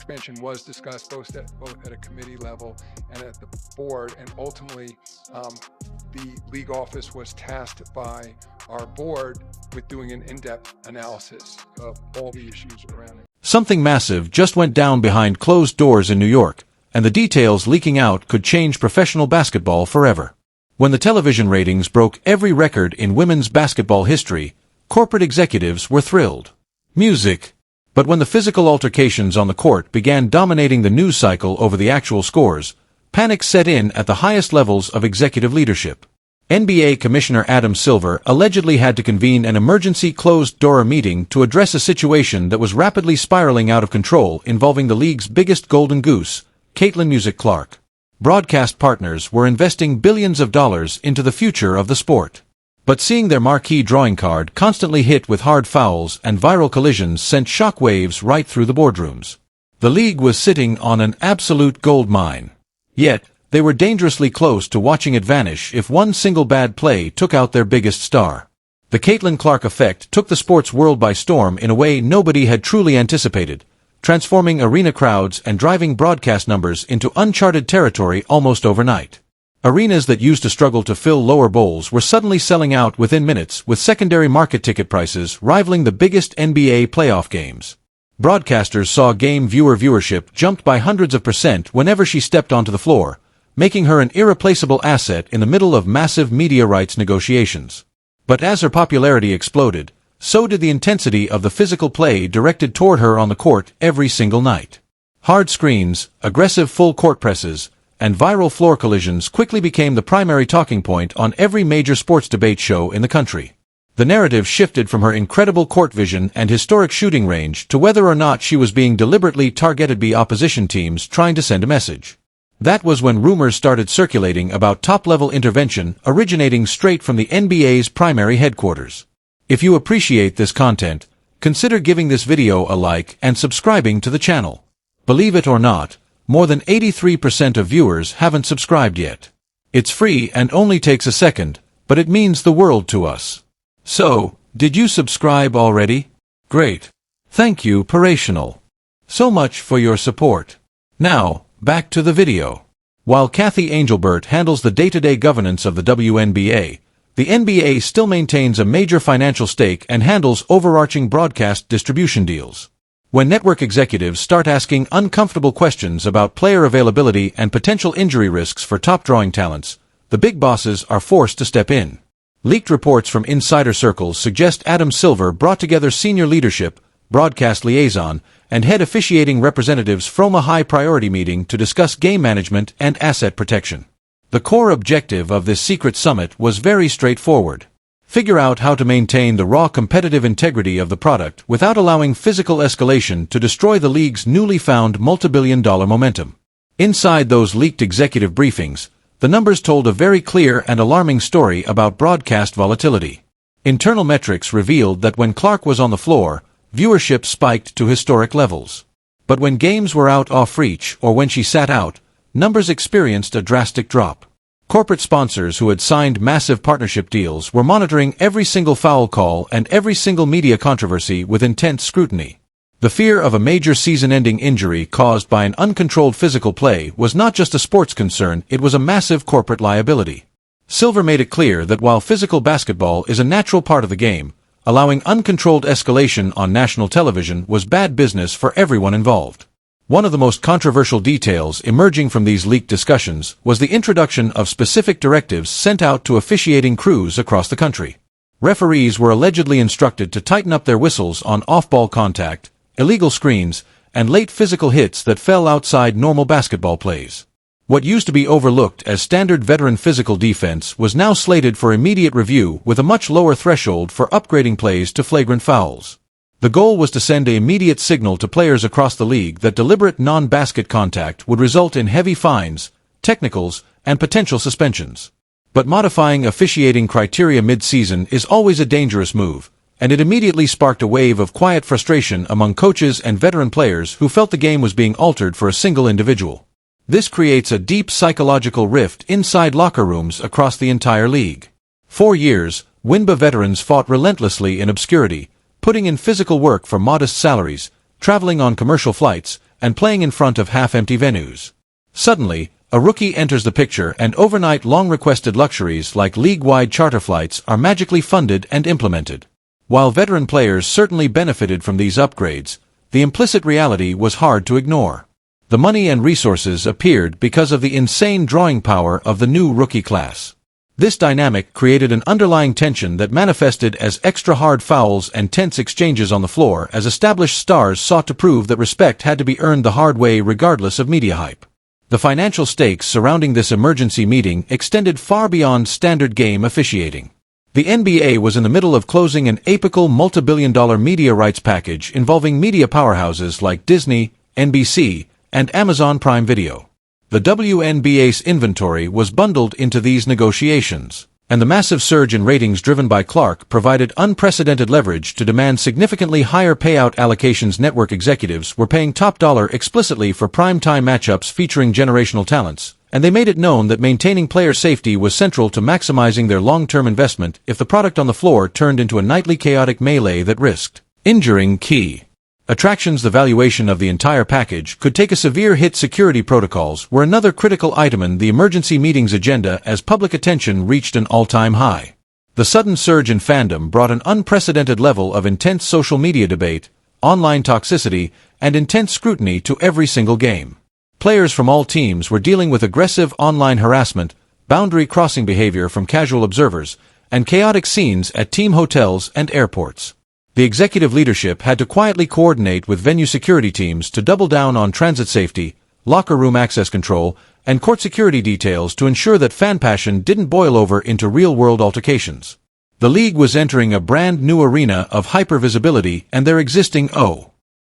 expansion was discussed both at a committee level and at the board, and ultimately the league office was tasked by our board with doing an in-depth analysis of all the issues around it. Something massive just went down behind closed doors in New York, and the details leaking out could change professional basketball forever. When the television ratings broke every record in women's basketball history, corporate executives were thrilled. Music. But when the physical altercations on the court began dominating the news cycle over the actual scores, panic set in at the highest levels of executive leadership. NBA Commissioner Adam Silver allegedly had to convene an emergency closed-door meeting to address a situation that was rapidly spiraling out of control involving the league's biggest golden goose, Caitlin Music Clark. Broadcast partners were investing billions of dollars into the future of the sport. But seeing their marquee drawing card constantly hit with hard fouls and viral collisions sent shockwaves right through the boardrooms. The league was sitting on an absolute gold mine. Yet, they were dangerously close to watching it vanish if one single bad play took out their biggest star. The Caitlin Clark effect took the sports world by storm in a way nobody had truly anticipated, transforming arena crowds and driving broadcast numbers into uncharted territory almost overnight. Arenas that used to struggle to fill lower bowls were suddenly selling out within minutes, with secondary market ticket prices rivaling the biggest NBA playoff games. Broadcasters saw game viewership jumped by hundreds of % whenever she stepped onto the floor, making her an irreplaceable asset in the middle of massive media rights negotiations. But as her popularity exploded, so did the intensity of the physical play directed toward her on the court every single night. Hard screens, aggressive full court presses, and viral floor collisions quickly became the primary talking point on every major sports debate show in the country. The narrative shifted from her incredible court vision and historic shooting range to whether or not she was being deliberately targeted by opposition teams trying to send a message. That was when rumors started circulating about top-level intervention originating straight from the NBA's primary headquarters. If you appreciate this content, consider giving this video a like and subscribing to the channel. Believe it or not, more than 83% of viewers haven't subscribed yet. It's free and only takes a second, but it means the world to us. So, did you subscribe already? Great. Thank you, Parational. So much for your support. Now, back to the video. While Kathy Angelbert handles the day-to-day governance of the WNBA, the NBA still maintains a major financial stake and handles overarching broadcast distribution deals. When network executives start asking uncomfortable questions about player availability and potential injury risks for top-drawing talents, the big bosses are forced to step in. Leaked reports from insider circles suggest Adam Silver brought together senior leadership, broadcast liaison, and head officiating representatives from a high-priority meeting to discuss game management and asset protection. The core objective of this secret summit was very straightforward. Figure out how to maintain the raw competitive integrity of the product without allowing physical escalation to destroy the league's newly found multi-billion-dollar momentum. Inside those leaked executive briefings, the numbers told a very clear and alarming story about broadcast volatility. Internal metrics revealed that when Clark was on the floor, viewership spiked to historic levels. But when games were out off reach or when she sat out, numbers experienced a drastic drop. Corporate sponsors who had signed massive partnership deals were monitoring every single foul call and every single media controversy with intense scrutiny. The fear of a major season-ending injury caused by an uncontrolled physical play was not just a sports concern, it was a massive corporate liability. Silver made it clear that while physical basketball is a natural part of the game, allowing uncontrolled escalation on national television was bad business for everyone involved. One of the most controversial details emerging from these leaked discussions was the introduction of specific directives sent out to officiating crews across the country. Referees were allegedly instructed to tighten up their whistles on off-ball contact, illegal screens, and late physical hits that fell outside normal basketball plays. What used to be overlooked as standard veteran physical defense was now slated for immediate review with a much lower threshold for upgrading plays to flagrant fouls. The goal was to send an immediate signal to players across the league that deliberate non-basket contact would result in heavy fines, technicals, and potential suspensions. But modifying officiating criteria mid-season is always a dangerous move, and it immediately sparked a wave of quiet frustration among coaches and veteran players who felt the game was being altered for a single individual. This creates a deep psychological rift inside locker rooms across the entire league. For years, WNBA veterans fought relentlessly in obscurity, putting in physical work for modest salaries, traveling on commercial flights, and playing in front of half-empty venues. Suddenly, a rookie enters the picture and overnight long-requested luxuries like league-wide charter flights are magically funded and implemented. While veteran players certainly benefited from these upgrades, the implicit reality was hard to ignore. The money and resources appeared because of the insane drawing power of the new rookie class. This dynamic created an underlying tension that manifested as extra hard fouls and tense exchanges on the floor as established stars sought to prove that respect had to be earned the hard way regardless of media hype. The financial stakes surrounding this emergency meeting extended far beyond standard game officiating. The NBA was in the middle of closing an apical multi-billion-dollar media rights package involving media powerhouses like Disney, NBC, and Amazon Prime Video. The WNBA's inventory was bundled into these negotiations, and the massive surge in ratings driven by Clark provided unprecedented leverage to demand significantly higher payout allocations. Network executives were paying top dollar explicitly for prime-time matchups featuring generational talents, and they made it known that maintaining player safety was central to maximizing their long-term investment if the product on the floor turned into a nightly chaotic melee that risked injuring key attractions. The valuation of the entire package could take a severe hit. Security protocols were another critical item in the emergency meeting's agenda as public attention reached an all-time high. The sudden surge in fandom brought an unprecedented level of intense social media debate, online toxicity, and intense scrutiny to every single game. Players from all teams were dealing with aggressive online harassment, boundary-crossing behavior from casual observers, and chaotic scenes at team hotels and airports. The executive leadership had to quietly coordinate with venue security teams to double down on transit safety, locker room access control, and court security details to ensure that fan passion didn't boil over into real-world altercations. The league was entering a brand new arena of hypervisibility, and their existing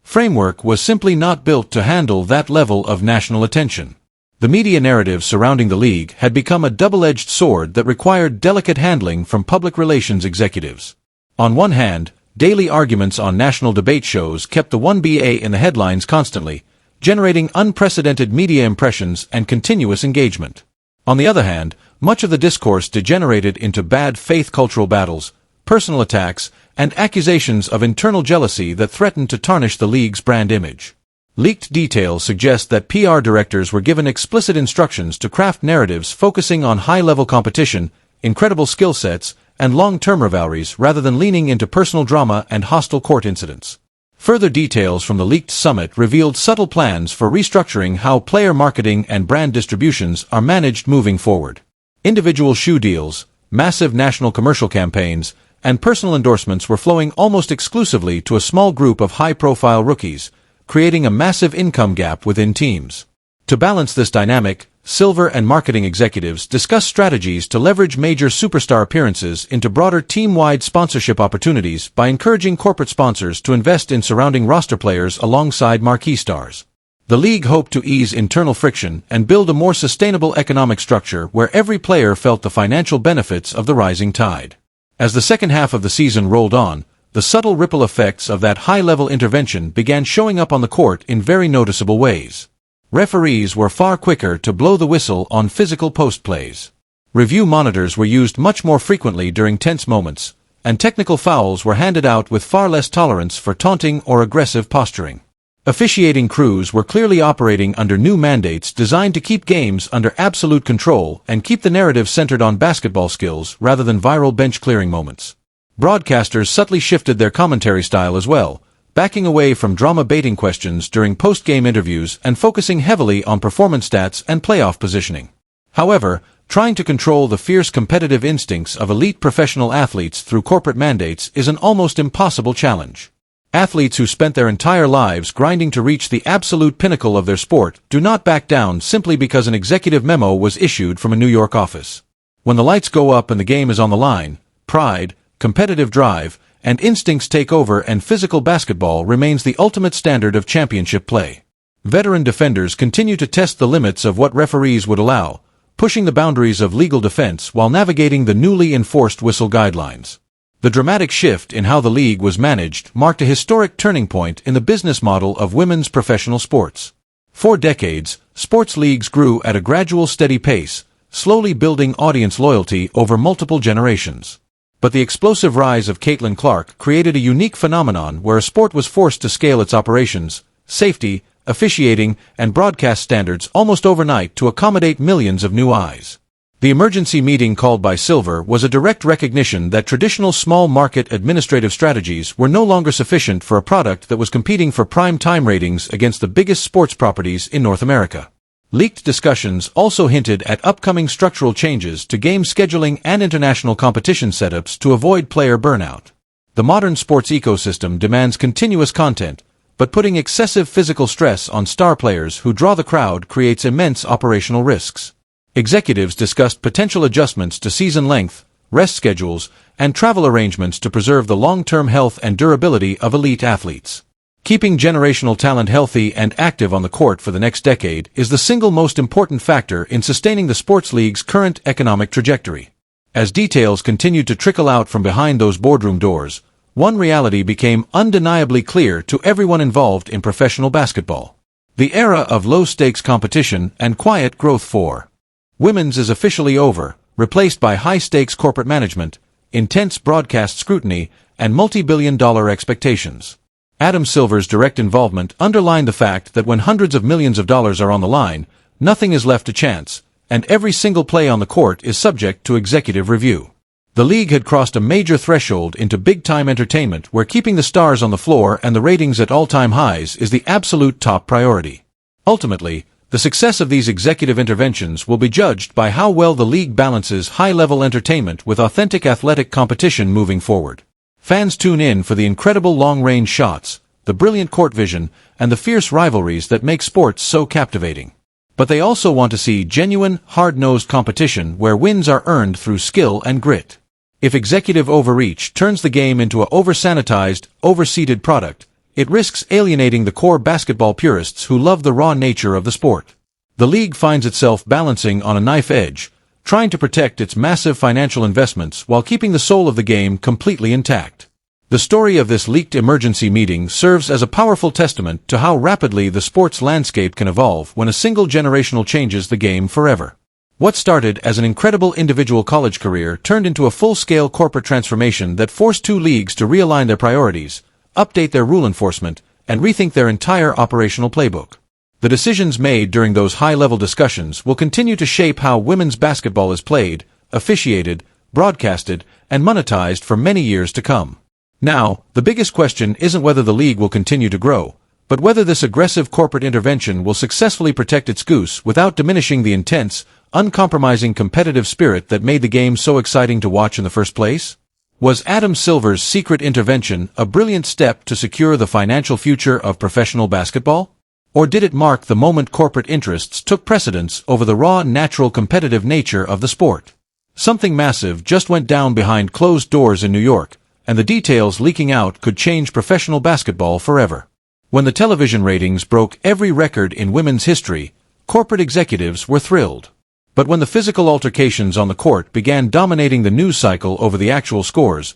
framework was simply not built to handle that level of national attention. The media narrative surrounding the league had become a double-edged sword that required delicate handling from public relations executives. On one hand, daily arguments on national debate shows kept the WNBA in the headlines constantly, generating unprecedented media impressions and continuous engagement. On the other hand, much of the discourse degenerated into bad faith cultural battles, personal attacks, and accusations of internal jealousy that threatened to tarnish the league's brand image. Leaked details suggest that PR directors were given explicit instructions to craft narratives focusing on high-level competition, incredible skill sets, and long-term rivalries rather than leaning into personal drama and hostile court incidents. Further details from the leaked summit revealed subtle plans for restructuring how player marketing and brand distributions are managed moving forward. Individual shoe deals, massive national commercial campaigns, and personal endorsements were flowing almost exclusively to a small group of high-profile rookies, creating a massive income gap within teams. To balance this dynamic, silver and marketing executives discussed strategies to leverage major superstar appearances into broader team-wide sponsorship opportunities by encouraging corporate sponsors to invest in surrounding roster players alongside marquee stars. The league hoped to ease internal friction and build a more sustainable economic structure where every player felt the financial benefits of the rising tide. As the second half of the season rolled on, the subtle ripple effects of that high-level intervention began showing up on the court in very noticeable ways. Referees were far quicker to blow the whistle on physical post-plays. Review monitors were used much more frequently during tense moments, and technical fouls were handed out with far less tolerance for taunting or aggressive posturing. Officiating crews were clearly operating under new mandates designed to keep games under absolute control and keep the narrative centered on basketball skills rather than viral bench-clearing moments. Broadcasters subtly shifted their commentary style as well, backing away from drama-baiting questions during post-game interviews and focusing heavily on performance stats and playoff positioning. However, trying to control the fierce competitive instincts of elite professional athletes through corporate mandates is an almost impossible challenge. Athletes who spent their entire lives grinding to reach the absolute pinnacle of their sport do not back down simply because an executive memo was issued from a New York office. When the lights go up and the game is on the line, pride, competitive drive, and instincts take over, and physical basketball remains the ultimate standard of championship play. Veteran defenders continue to test the limits of what referees would allow, pushing the boundaries of legal defense while navigating the newly enforced whistle guidelines. The dramatic shift in how the league was managed marked a historic turning point in the business model of women's professional sports. For decades, sports leagues grew at a gradual, steady pace, slowly building audience loyalty over multiple generations. But the explosive rise of Caitlin Clark created a unique phenomenon where a sport was forced to scale its operations, safety, officiating, and broadcast standards almost overnight to accommodate millions of new eyes. The emergency meeting called by Silver was a direct recognition that traditional small-market administrative strategies were no longer sufficient for a product that was competing for prime-time ratings against the biggest sports properties in North America. Leaked discussions also hinted at upcoming structural changes to game scheduling and international competition setups to avoid player burnout. The modern sports ecosystem demands continuous content, but putting excessive physical stress on star players who draw the crowd creates immense operational risks. Executives discussed potential adjustments to season length, rest schedules, and travel arrangements to preserve the long-term health and durability of elite athletes. Keeping generational talent healthy and active on the court for the next decade is the single most important factor in sustaining the sports league's current economic trajectory. As details continued to trickle out from behind those boardroom doors, one reality became undeniably clear to everyone involved in professional basketball. The era of low-stakes competition and quiet growth for women's is officially over, replaced by high-stakes corporate management, intense broadcast scrutiny, and multi-billion-dollar expectations. Adam Silver's direct involvement underlined the fact that when hundreds of millions of dollars are on the line, nothing is left to chance, and every single play on the court is subject to executive review. The league had crossed a major threshold into big-time entertainment where keeping the stars on the floor and the ratings at all-time highs is the absolute top priority. Ultimately, the success of these executive interventions will be judged by how well the league balances high-level entertainment with authentic athletic competition moving forward. Fans tune in for the incredible long-range shots, the brilliant court vision, and the fierce rivalries that make sports so captivating. But they also want to see genuine, hard-nosed competition where wins are earned through skill and grit. If executive overreach turns the game into an over-sanitized, over-seeded product, it risks alienating the core basketball purists who love the raw nature of the sport. The league finds itself balancing on a knife edge, trying to protect its massive financial investments while keeping the soul of the game completely intact. The story of this leaked emergency meeting serves as a powerful testament to how rapidly the sports landscape can evolve when a single generational changes the game forever. What started as an incredible individual college career turned into a full-scale corporate transformation that forced two leagues to realign their priorities, update their rule enforcement, and rethink their entire operational playbook. The decisions made during those high-level discussions will continue to shape how women's basketball is played, officiated, broadcasted, and monetized for many years to come. Now, the biggest question isn't whether the league will continue to grow, but whether this aggressive corporate intervention will successfully protect its goose without diminishing the intense, uncompromising competitive spirit that made the game so exciting to watch in the first place? Was Adam Silver's secret intervention a brilliant step to secure the financial future of professional basketball? Or did it mark the moment corporate interests took precedence over the raw, natural competitive nature of the sport? Something massive just went down behind closed doors in New York, and the details leaking out could change professional basketball forever. When the television ratings broke every record in women's history, corporate executives were thrilled. But when the physical altercations on the court began dominating the news cycle over the actual scores,